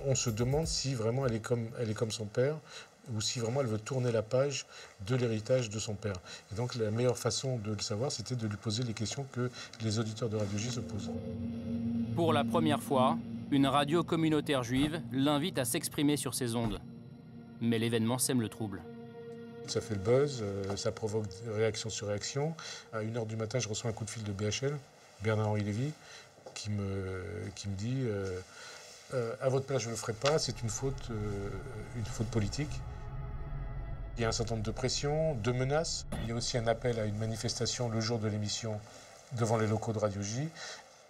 On se demande si vraiment elle est comme son père, ou si vraiment elle veut tourner la page de l'héritage de son père. Et donc la meilleure façon de le savoir, c'était de lui poser les questions que les auditeurs de Radio J se posent. Pour la première fois, une radio communautaire juive l'invite à s'exprimer sur ses ondes. Mais l'événement sème le trouble. Ça fait le buzz, ça provoque réaction sur réaction. À 1h du matin, je reçois un coup de fil de BHL, Bernard-Henri Lévy, qui me dit à votre place, je ne le ferai pas, c'est une faute politique. Il y a un certain nombre de pressions, de menaces. Il y a aussi un appel à une manifestation le jour de l'émission devant les locaux de Radio J.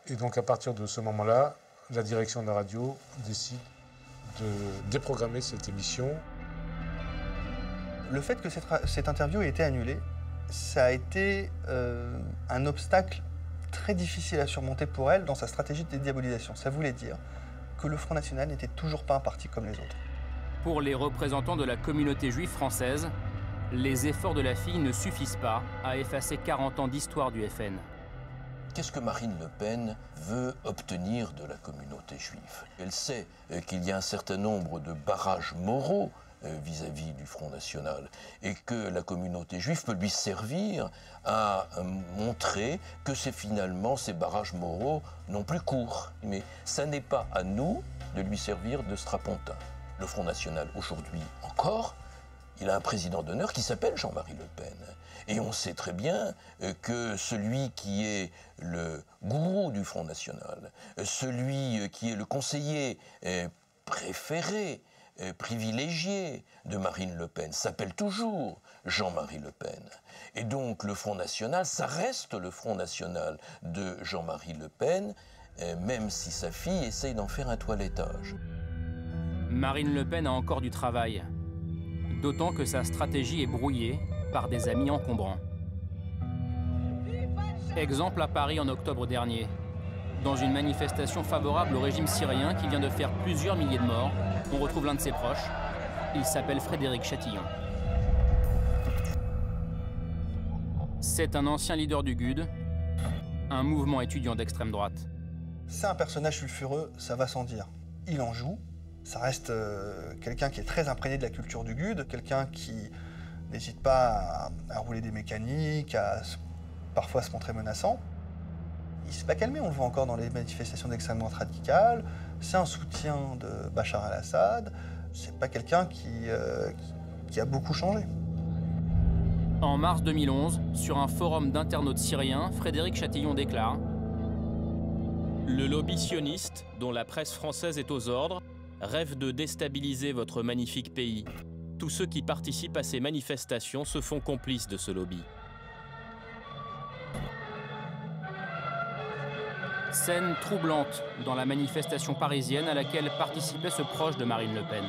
Et donc à partir de ce moment-là, la direction de la radio décide de déprogrammer cette émission. Le fait que cette interview ait été annulée, ça a été un obstacle très difficile à surmonter pour elle dans sa stratégie de dédiabolisation. Ça voulait dire que le Front National n'était toujours pas un parti comme les autres. Pour les représentants de la communauté juive française, les efforts de la fille ne suffisent pas à effacer 40 ans d'histoire du FN. Qu'est-ce que Marine Le Pen veut obtenir de la communauté juive? Elle sait qu'il y a un certain nombre de barrages moraux vis-à-vis du Front National et que la communauté juive peut lui servir à montrer que finalement ces barrages moraux n'ont plus cours. Mais ça n'est pas à nous de lui servir de strapontin. Le Front National, aujourd'hui encore, il a un président d'honneur qui s'appelle Jean-Marie Le Pen. Et on sait très bien que celui qui est le gourou du Front National, celui qui est le conseiller préféré, privilégié de Marine Le Pen, s'appelle toujours Jean-Marie Le Pen. Et donc le Front National, ça reste le Front National de Jean-Marie Le Pen, même si sa fille essaye d'en faire un toilettage. Marine Le Pen a encore du travail, d'autant que sa stratégie est brouillée par des amis encombrants. Exemple à Paris en octobre dernier. Dans une manifestation favorable au régime syrien qui vient de faire plusieurs milliers de morts, on retrouve l'un de ses proches. Il s'appelle Frédéric Chatillon. C'est un ancien leader du GUD, un mouvement étudiant d'extrême droite. C'est un personnage sulfureux, ça va sans dire. Il en joue, ça reste quelqu'un qui est très imprégné de la culture du GUD, quelqu'un qui n'hésite pas à rouler des mécaniques, à parfois se montrer menaçant. Il ne s'est pas calmé, on le voit encore dans les manifestations d'extrême droite radicale. C'est un soutien de Bachar al-Assad. C'est pas quelqu'un qui a beaucoup changé. En mars 2011, sur un forum d'internautes syriens, Frédéric Chatillon déclare: le lobby sioniste, dont la presse française est aux ordres, rêve de déstabiliser votre magnifique pays. Tous ceux qui participent à ces manifestations se font complices de ce lobby. Scène troublante dans la manifestation parisienne à laquelle participait ce proche de Marine Le Pen.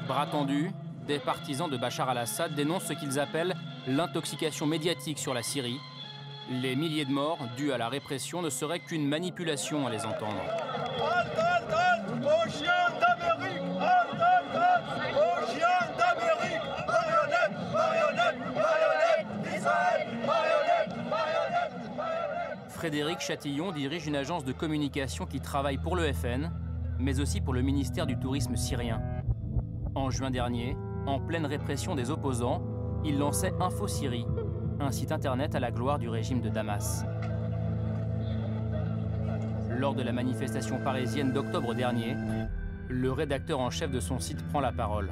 Bras tendus, des partisans de Bachar al-Assad dénoncent ce qu'ils appellent l'intoxication médiatique sur la Syrie. Les milliers de morts dus à la répression ne seraient qu'une manipulation à les entendre. Aux chiens d'Amérique! Aux chiens d'Amérique! Marionnettes! Marionnettes! Marionnettes d'Israël! Marionnettes! Marionnettes! Marionnettes! Frédéric Chatillon dirige une agence de communication qui travaille pour le FN, mais aussi pour le ministère du Tourisme syrien. En juin dernier, en pleine répression des opposants, il lançait Info Syrie, un site internet à la gloire du régime de Damas. Lors de la manifestation parisienne d'octobre dernier, le rédacteur en chef de son site prend la parole.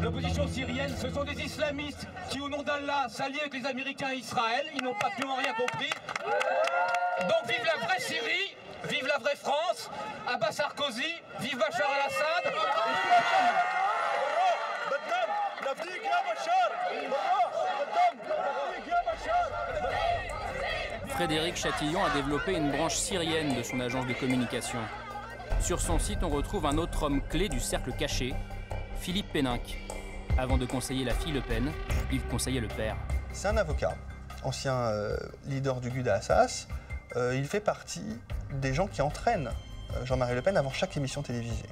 L'opposition syrienne, ce sont des islamistes qui, au nom d'Allah, s'allient avec les Américains et Israël. Ils n'ont absolument rien compris. Donc vive la vraie Syrie, vive la vraie France, Abbas Sarkozy, vive Bachar al-Assad. Frédéric Chatillon a développé une branche syrienne de son agence de communication. Sur son site, on retrouve un autre homme clé du cercle caché, Philippe Péninck. Avant de conseiller la fille Le Pen, il conseillait le père. C'est un avocat ancien leader du GUD à Assas, il fait partie des gens qui entraînent Jean-Marie Le Pen avant chaque émission télévisée,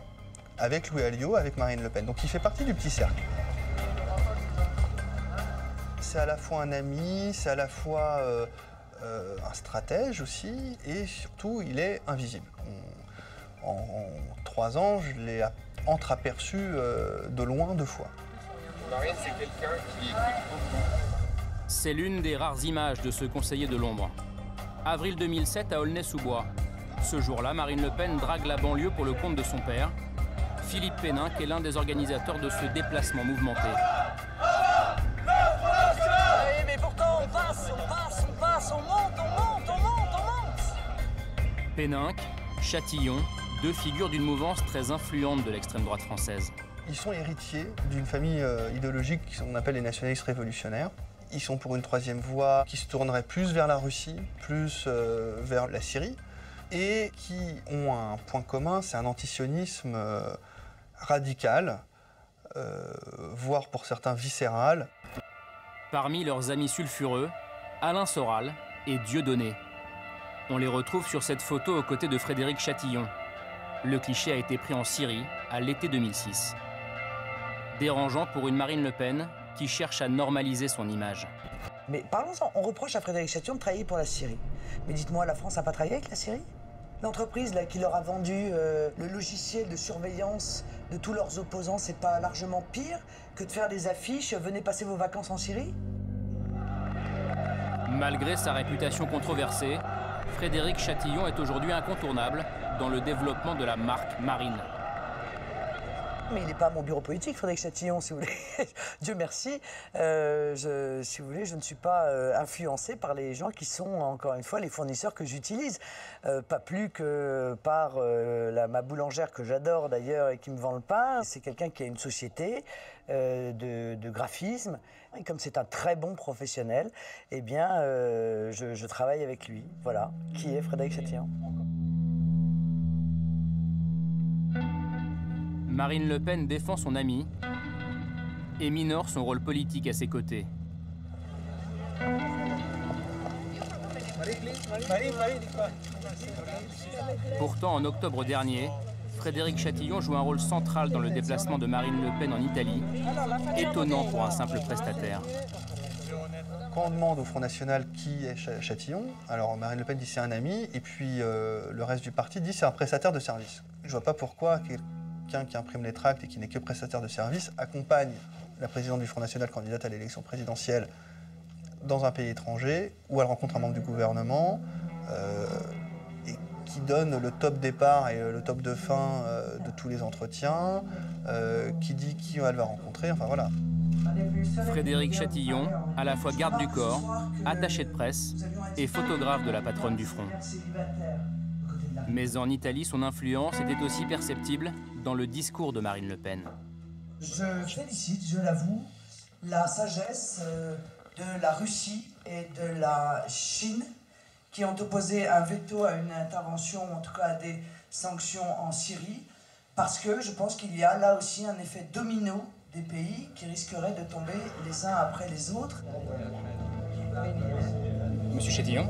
avec Louis Alliot, avec Marine Le Pen. Donc il fait partie du petit cercle. C'est à la fois un ami, c'est à la fois un stratège aussi, et surtout, il est invisible. En 3 ans, je l'ai entreaperçu de loin 2 fois. Marine, c'est quelqu'un qui écoute beaucoup. C'est l'une des rares images de ce conseiller de l'ombre. Avril 2007 à Aulnay-sous-Bois. Ce jour-là, Marine Le Pen drague la banlieue pour le compte de son père. Philippe Péninck est l'un des organisateurs de ce déplacement mouvementé. Oui, mais pourtant, on passe, on monte. Péninck, Chatillon, 2 figures d'une mouvance très influente de l'extrême droite française. Ils sont héritiers d'une famille idéologique qu'on appelle les nationalistes révolutionnaires. Ils sont pour une 3e voie qui se tournerait plus vers la Russie, plus vers la Syrie, et qui ont un point commun, c'est un antisionisme radical, voire pour certains viscéral. Parmi leurs amis sulfureux, Alain Soral et Dieudonné. On les retrouve sur cette photo aux côtés de Frédéric Chatillon. Le cliché a été pris en Syrie à l'été 2006. Dérangeant pour une Marine Le Pen qui cherche à normaliser son image. Mais parlons-en, on reproche à Frédéric Chatillon de travailler pour la Syrie. Mais dites-moi, la France n'a pas travaillé avec la Syrie? L'entreprise qui leur a vendu le logiciel de surveillance de tous leurs opposants, c'est pas largement pire que de faire des affiches « Venez passer vos vacances en Syrie » ? Malgré sa réputation controversée, Frédéric Chatillon est aujourd'hui incontournable dans le développement de la marque Marine. Mais il n'est pas à mon bureau politique, Frédéric Chatillon, si vous voulez. Dieu merci. Si vous voulez, je ne suis pas influencé par les gens qui sont, encore une fois, les fournisseurs que j'utilise. Pas plus que par ma boulangère que j'adore d'ailleurs et qui me vend le pain. C'est quelqu'un qui a une société de graphisme. Et comme c'est un très bon professionnel, eh bien, je travaille avec lui. Voilà, qui est Frédéric Chatillon. Marine Le Pen défend son ami et minore son rôle politique à ses côtés. Pourtant, en octobre dernier, Frédéric Chatillon joue un rôle central dans le déplacement de Marine Le Pen en Italie, étonnant pour un simple prestataire. Quand on demande au Front National qui est Chatillon, alors Marine Le Pen dit c'est un ami, et puis le reste du parti dit c'est un prestataire de service. Je ne vois pas pourquoi quelqu'un qui imprime les tracts et qui n'est que prestataire de service accompagne la présidente du Front National candidate à l'élection présidentielle dans un pays étranger, où elle rencontre un membre du gouvernement, et qui donne le top départ et le top de fin de tous les entretiens, qui dit qui elle va rencontrer, enfin voilà. Frédéric Chatillon, à la fois garde du corps, attaché de presse et photographe de la patronne du Front. Mais en Italie, son influence était aussi perceptible dans le discours de Marine Le Pen. Je félicite, je l'avoue, la sagesse de la Russie et de la Chine qui ont opposé un veto à une intervention, en tout cas à des sanctions en Syrie, parce que je pense qu'il y a là aussi un effet domino des pays qui risqueraient de tomber les uns après les autres. Monsieur Chatillon?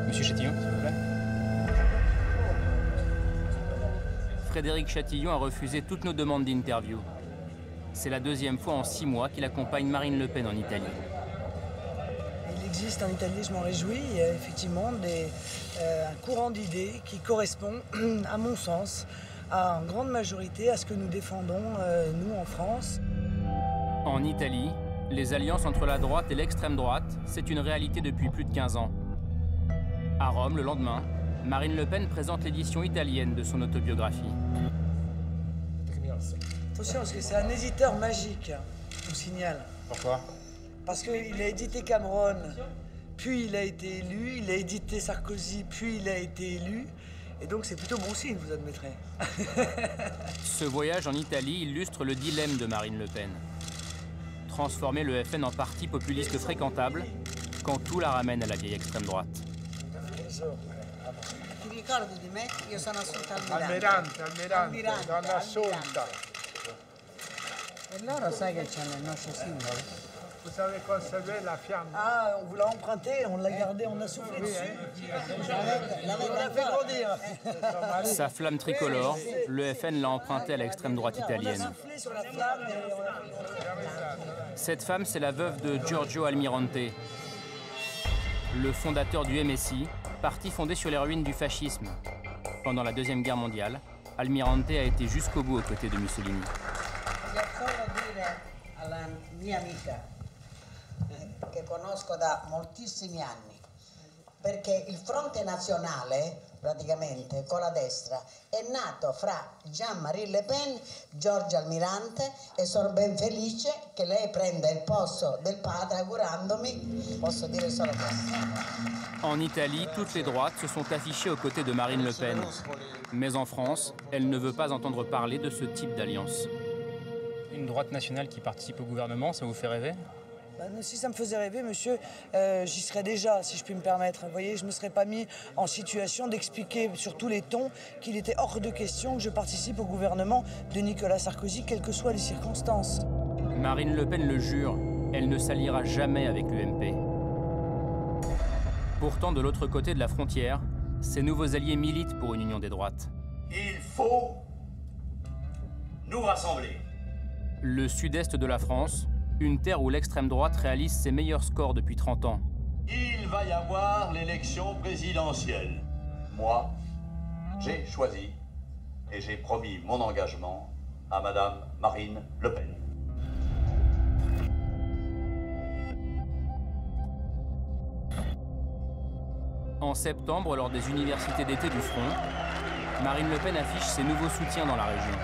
Monsieur Chatillon, s'il vous plaît. Frédéric Chatillon a refusé toutes nos demandes d'interview. C'est la 2e fois en 6 mois qu'il accompagne Marine Le Pen en Italie. Il existe en Italie, je m'en réjouis, il y a effectivement un courant d'idées qui correspond, à mon sens, en grande majorité à ce que nous défendons, nous, en France. En Italie, les alliances entre la droite et l'extrême droite, c'est une réalité depuis plus de 15 ans. À Rome, le lendemain, Marine Le Pen présente l'édition italienne de son autobiographie. Attention, parce que c'est un éditeur magique, je vous signale. Pourquoi? Parce qu'il a édité Cameron, puis il a été élu, il a édité Sarkozy, puis il a été élu. Et donc c'est plutôt bon signe, vous admettrez. Ce voyage en Italie illustre le dilemme de Marine Le Pen. Transformer le FN en parti populiste fréquentable quand tout la ramène à la vieille extrême droite. Ti ricordi di me? Io sono assunta Almirante, donna assunta. E loro sai che c'hanno il nostro simbolo? Vous savez conserver la flamme. Ah, on vous l'a emprunté, on l'a gardé, on a soufflé dessus. On l'a fait grandir. Sa flamme tricolore, le FN l'a empruntée à l'extrême droite italienne. Cette femme, c'est la veuve de Giorgio Almirante, le fondateur du MSI, parti fondé sur les ruines du fascisme. Pendant la Deuxième Guerre mondiale, Almirante a été jusqu'au bout aux côtés de Mussolini. Alla mia amica che conosco da moltissimi anni, perché il Fronte Nazionale praticamente con la destra è nato fra Jean-Marie Le Pen, Giorgio Almirante e sono ben felice che lei prenda il posto del padre augurandomi, posso dire solo questo. En Italie, toutes les droites se sont affichées aux côtés de Marine Le Pen. Mais en France, elle ne veut pas entendre parler de ce type d'alliance. Une droite nationale qui participe au gouvernement, ça vous fait rêver? Si ça me faisait rêver, monsieur, j'y serais déjà, si je puis me permettre. Vous voyez, je ne me serais pas mis en situation d'expliquer sur tous les tons qu'il était hors de question que je participe au gouvernement de Nicolas Sarkozy, quelles que soient les circonstances. Marine Le Pen le jure, elle ne s'alliera jamais avec l'UMP. Pourtant, de l'autre côté de la frontière, ses nouveaux alliés militent pour une union des droites. Il faut nous rassembler. Le sud-est de la France, une terre où l'extrême droite réalise ses meilleurs scores depuis 30 ans. Il va y avoir l'élection présidentielle. Moi, j'ai choisi et j'ai promis mon engagement à Madame Marine Le Pen. En septembre, lors des universités d'été du Front, Marine Le Pen affiche ses nouveaux soutiens dans la région.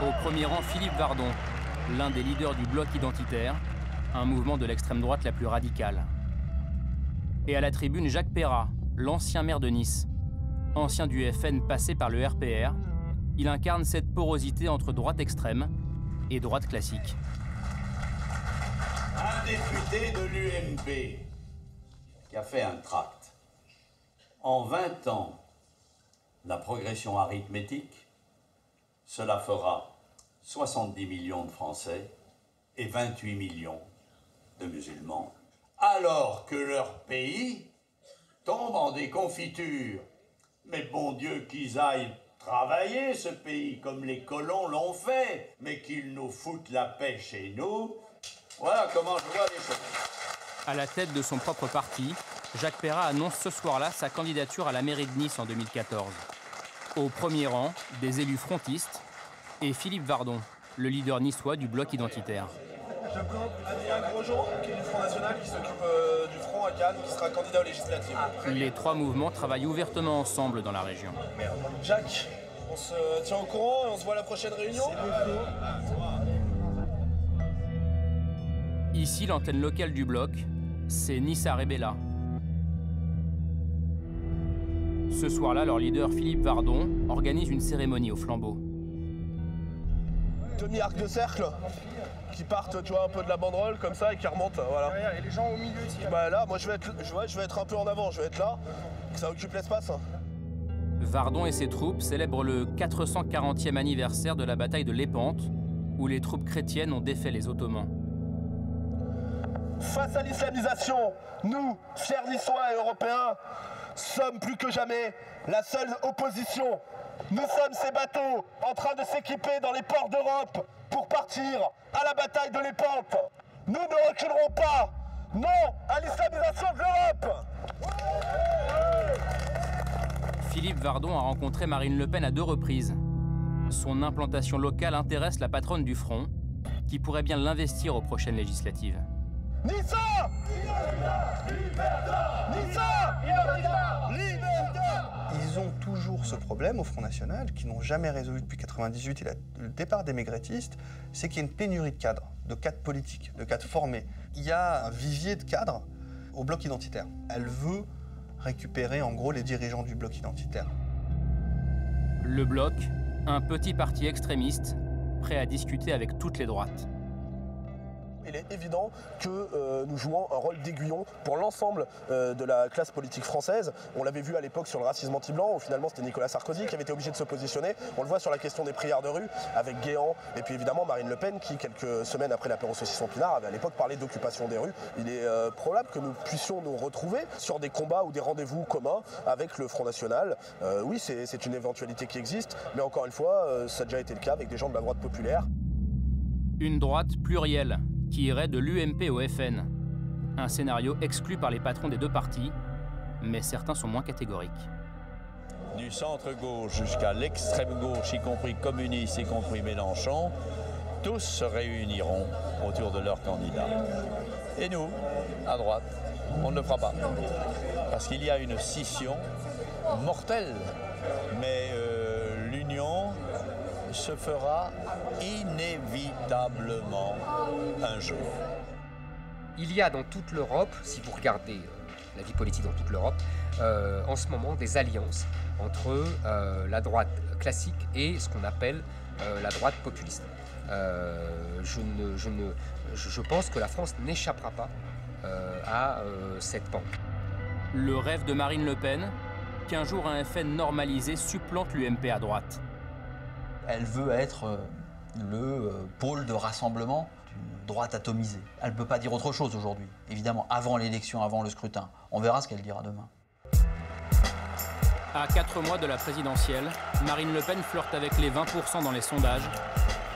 Au premier rang, Philippe Vardon, l'un des leaders du bloc identitaire, un mouvement de l'extrême droite la plus radicale. Et à la tribune, Jacques Perrat, l'ancien maire de Nice. Ancien du FN passé par le RPR, il incarne cette porosité entre droite extrême et droite classique. Un député de l'UMP qui a fait un tract. En 20 ans, la progression arithmétique, cela fera 70 millions de Français et 28 millions de musulmans. Alors que leur pays tombe en déconfiture. Mais bon Dieu, qu'ils aillent travailler ce pays comme les colons l'ont fait, mais qu'ils nous foutent la paix chez nous. Voilà comment je vois les choses. À la tête de son propre parti, Jacques Perrat annonce ce soir-là sa candidature à la mairie de Nice en 2014. Au premier rang, des élus frontistes et Philippe Vardon, le leader niçois du bloc identitaire. Je présente Adrien Grosjean, qui est du Front National, qui s'occupe du Front à Cannes, qui sera candidat aux législatives. Les trois mouvements travaillent ouvertement ensemble dans la région. Jacques, on se tient au courant et on se voit à la prochaine réunion. Ici, l'antenne locale du bloc, c'est Nissa Rebella. Ce soir-là, leur leader Philippe Vardon organise une cérémonie au flambeau. Demi-arc de cercle qui partent, tu vois, un peu de la banderole comme ça et qui remontent, voilà. Et les gens au milieu ici. Bah là, moi je vais être un peu en avant, je vais être là, que ça occupe l'espace. Vardon et ses troupes célèbrent le 440e anniversaire de la bataille de Lépante, où les troupes chrétiennes ont défait les Ottomans. Face à l'islamisation, nous, fiers Niçois et Européens, sommes plus que jamais la seule opposition. Nous sommes ces bateaux en train de s'équiper dans les ports d'Europe pour partir à la bataille de Lépante. Nous ne reculerons pas. Non à l'islamisation de l'Europe. Philippe Vardon a rencontré Marine Le Pen à 2 reprises. Son implantation locale intéresse la patronne du Front, qui pourrait bien l'investir aux prochaines législatives. Nissa! Nissa! Ils ont toujours ce problème au Front National, qu'ils n'ont jamais résolu depuis 1998 et le départ des maigrettistes, c'est qu'il y a une pénurie de cadres politiques, de cadres formés. Il y a un vivier de cadres au bloc identitaire. Elle veut récupérer en gros les dirigeants du bloc identitaire. Le bloc, un petit parti extrémiste, prêt à discuter avec toutes les droites. il est évident que nous jouons un rôle d'aiguillon pour l'ensemble de la classe politique française. On l'avait vu à l'époque sur le racisme anti-blanc, où finalement c'était Nicolas Sarkozy qui avait été obligé de se positionner. On le voit sur la question des prières de rue, avec Guéant, et puis évidemment Marine Le Pen, qui quelques semaines après l'apéro saucisson pinard avait à l'époque parlé d'occupation des rues. Il est probable que nous puissions nous retrouver sur des combats ou des rendez-vous communs avec le Front National. Oui, c'est une éventualité qui existe, mais encore une fois, ça a déjà été le cas avec des gens de la droite populaire. Une droite plurielle, qui irait de l'UMP au FN. Un scénario exclu par les patrons des deux partis, mais certains sont moins catégoriques. Du centre-gauche jusqu'à l'extrême-gauche, y compris communistes, y compris Mélenchon, tous se réuniront autour de leur candidat. Et nous, à droite, on ne le fera pas. Parce qu'il y a une scission mortelle, mais l'union se fera inévitablement un jour. Il y a dans toute l'Europe, si vous regardez la vie politique dans toute l'Europe, en ce moment des alliances entre la droite classique et ce qu'on appelle la droite populiste. Je pense que la France n'échappera pas à cette pente. Le rêve de Marine Le Pen, qu'un jour un FN normalisé supplante l'UMP à droite. Elle veut être le pôle de rassemblement d'une droite atomisée. Elle ne peut pas dire autre chose aujourd'hui, évidemment, avant l'élection, avant le scrutin. On verra ce qu'elle dira demain. À 4 mois de la présidentielle, Marine Le Pen flirte avec les 20% dans les sondages,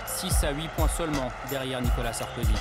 6 à 8 points seulement derrière Nicolas Sarkozy.